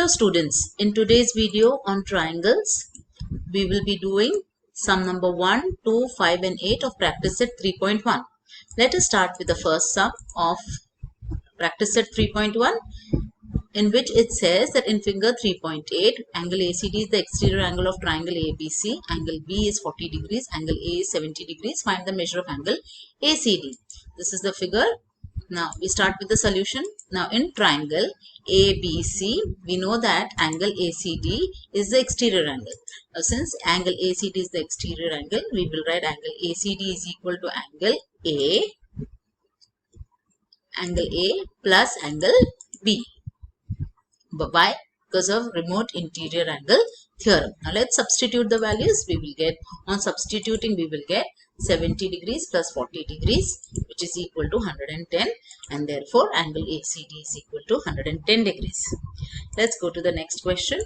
Hello students, in today's video on triangles, we will be doing sum number 1, 2, 5 and 8 of practice set 3.1. Let us start with the first sum of practice set 3.1, in which it says that in figure 3.8, angle ACD is the exterior angle of triangle ABC, angle B is 40 degrees, angle A is 70 degrees, find the measure of angle ACD. This is the figure. Now we start with the solution. Now in triangle ABC, we know that angle ACD is the exterior angle. Now since angle ACD is the exterior angle, we will write angle ACD is equal to angle A plus angle B. Why? Because of remote interior angle theorem. Now let's substitute the values. We will get, on substituting, we will get 70 degrees plus 40 degrees, which is equal to 110, and therefore angle ACD is equal to 110 degrees. Let's go to the next question.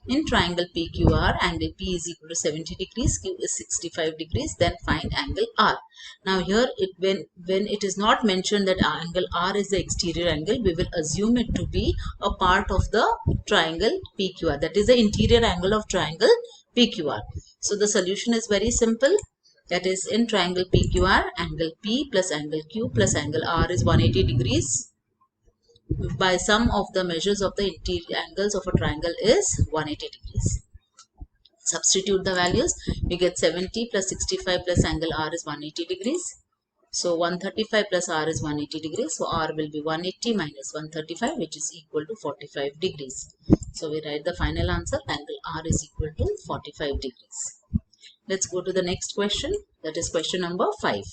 In triangle PQR, angle P is equal to 70 degrees, Q is 65 degrees, then find angle R. Now here, when it is not mentioned that angle R is the exterior angle, we will assume it to be a part of the triangle PQR. That is the interior angle of triangle PQR. So the solution is very simple. That is, in triangle PQR, angle P plus angle Q plus angle R is 180 degrees. By sum of the measures of the interior angles of a triangle is 180 degrees. Substitute the values. You get 70 plus 65 plus angle R is 180 degrees. So 135 plus R is 180 degrees. So R will be 180 minus 135, which is equal to 45 degrees. So we write the final answer. Angle R is equal to 45 degrees. Let's go to the next question. That is question number 5.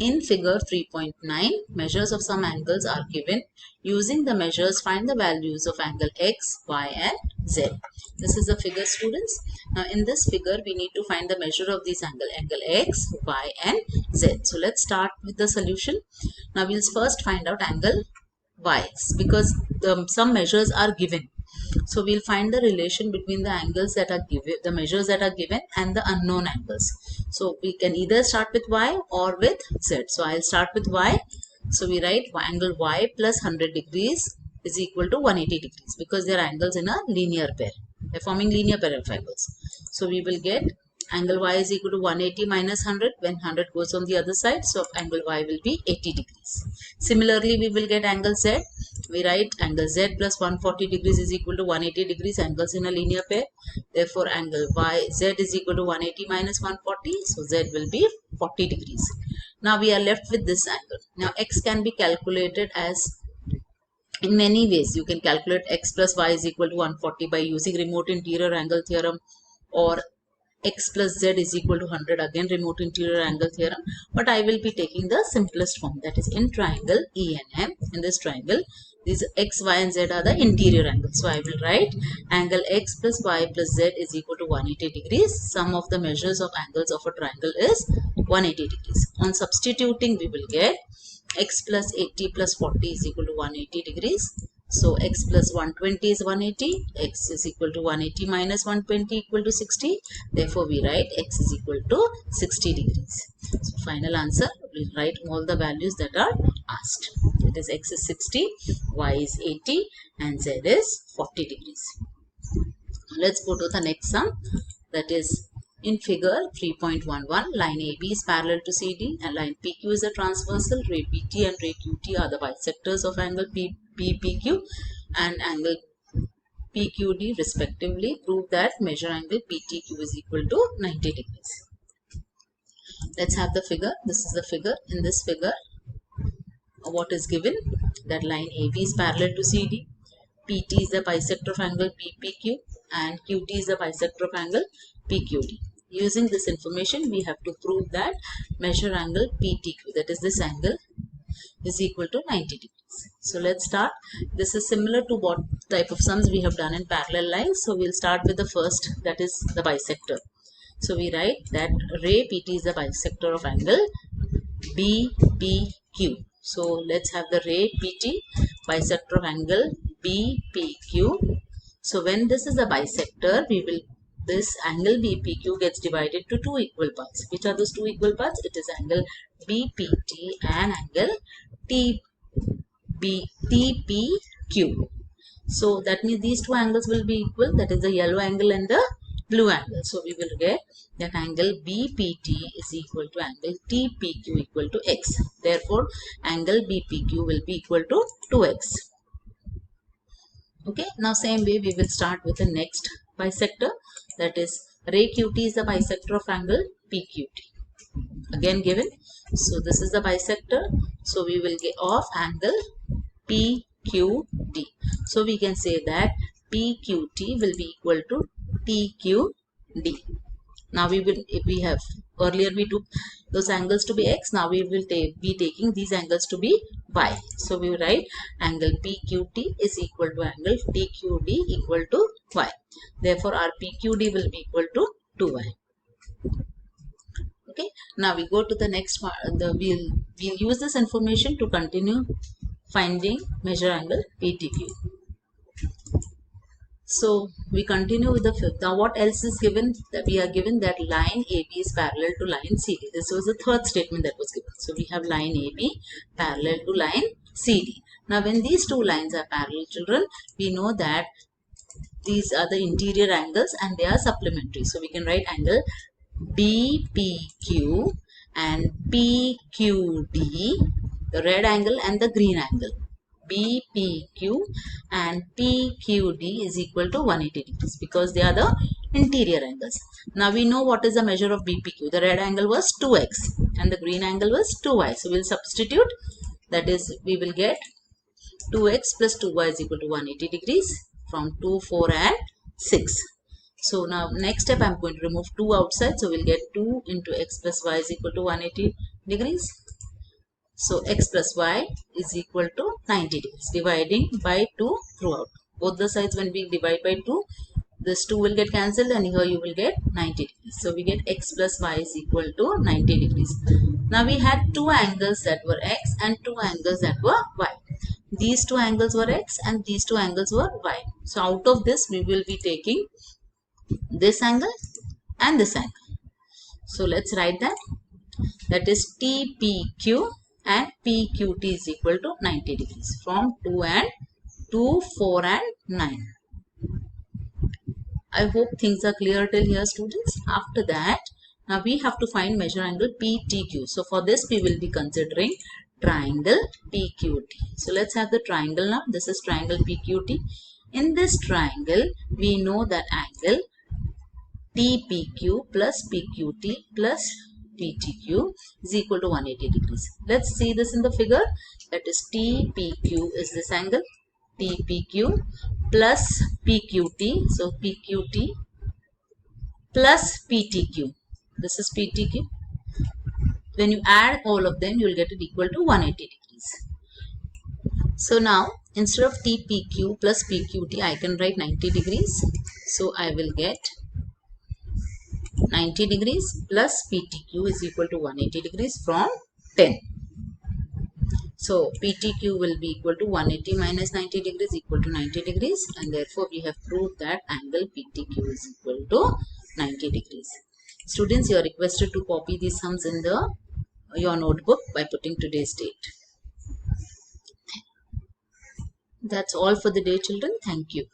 In figure 3.9, measures of some angles are given. Using the measures, find the values of angle X, Y and Z. This is the figure, students. Now in this figure, we need to find the measure of these angle X, Y and Z. So let's start with the solution. Now we'll first find out angle Y, because some measures are given. So we'll find the relation between the angles that are given, the measures that are given, and the unknown angles. So we can either start with Y or with Z. So I'll start with Y. So we write angle Y plus 100 degrees is equal to 180 degrees, because they are angles in a linear pair. They're forming linear parallax. So we will get angle Y is equal to 180 minus 100 when 100 goes on the other side. So angle Y will be 80 degrees. Similarly, we will get angle Z. We write angle Z plus 140 degrees is equal to 180 degrees, angles in a linear pair. Therefore, angle Z is equal to 180 minus 140. So Z will be 40 degrees. Now we are left with this angle. Now X can be calculated as in many ways. You can calculate X plus Y is equal to 140 by using remote interior angle theorem, or X plus Z is equal to 100, again remote interior angle theorem. But I will be taking the simplest form, that is in triangle E and M. In this triangle, these X, Y and Z are the interior angles. So I will write angle X plus Y plus Z is equal to 180 degrees. Sum of the measures of angles of a triangle is 180 degrees. On substituting, we will get X plus 80 plus 40 is equal to 180 degrees. So X plus 120 is 180. X is equal to 180 minus 120 equal to 60. Therefore, we write X is equal to 60 degrees. So final answer, we'll write all the values that are asked. That is, X is 60, Y is 80 and Z is 40 degrees. Let's go to the next sum. That is, in figure 3.11, line AB is parallel to CD and line PQ is a transversal. Ray PT and ray QT are the bisectors of angle PPQ and angle PQD respectively. Prove that measure angle PTQ is equal to 90 degrees. Let's have the figure. This is the figure. In this figure, what is given? That line AB is parallel to CD. PT is the bisector of angle PPQ and QT is the bisector of angle PQD. Using this information, we have to prove that measure angle PTQ, that is this angle, is equal to 90 degrees. So let's start. This is similar to what type of sums we have done in parallel lines. So we'll start with the first, that is the bisector. So we write that ray PT is the bisector of angle BPQ. So let's have the ray PT bisector of angle BPQ. So when this is a bisector, this angle BPQ gets divided to two equal parts. Which are those two equal parts? It is angle BPT and angle TPQ. So that means these two angles will be equal, that is the yellow angle and the blue angle. So we will get that angle BPT is equal to angle TPQ equal to x. Therefore, angle BPQ will be equal to 2x. Okay, now same way we will start with the next bisector, that is ray QT is the bisector of angle PQT. Again given. So this is the bisector. So we will get of angle PQD. So we can say that PQT will be equal to TQD. Now we will, if we have, earlier we took those angles to be x, now we will be taking these angles to be y. So we will write angle PQT is equal to angle TQD equal to y. Therefore our PQD will be equal to 2y. Okay, now we go to the next part. We'll use this information to continue finding measure angle PTQ. So we continue with the fifth. Now what else is given? That we are given that line AB is parallel to line CD. This was the third statement that was given. So we have line AB parallel to line CD. Now when these two lines are parallel, children, we know that these are the interior angles and they are supplementary. So we can write angle BPQ and PQD, the red angle and the green angle. BPQ and PQD is equal to 180 degrees because they are the interior angles. Now we know what is the measure of BPQ. The red angle was 2x and the green angle was 2y. So we will substitute. That is, we will get 2x plus 2y is equal to 180 degrees from 2, 4 and 6. So now next step I am going to remove 2 outside. So we will get 2 into x plus y is equal to 180 degrees. So x plus y is equal to 90 degrees, dividing by 2 throughout. Both the sides, when we divide by 2, this 2 will get cancelled and here you will get 90 degrees. So we get x plus y is equal to 90 degrees. Now we had two angles that were x and two angles that were y. These two angles were x and these two angles were y. So out of this we will be taking this angle and this angle. So let's write that. That is TPQ and PQT is equal to 90 degrees from 2 and 2, 4 and 9. I hope things are clear till here, students. After that, now we have to find measure angle PTQ. So for this we will be considering triangle PQT. So let's have the triangle now. This is triangle PQT. In this triangle, we know that angle TPQ plus PQT plus PTQ is equal to 180 degrees. Let's see this in the figure. That is TPQ is this angle. TPQ plus PQT. So PQT plus PTQ. This is PTQ. When you add all of them, you will get it equal to 180 degrees. So now instead of TPQ plus PQT, I can write 90 degrees. So I will get 90 degrees plus PTQ is equal to 180 degrees from 10. So PTQ will be equal to 180 minus 90 degrees equal to 90 degrees, and therefore we have proved that angle PTQ is equal to 90 degrees. Students, you are requested to copy these sums in your notebook by putting today's date. That's all for the day, children. Thank you.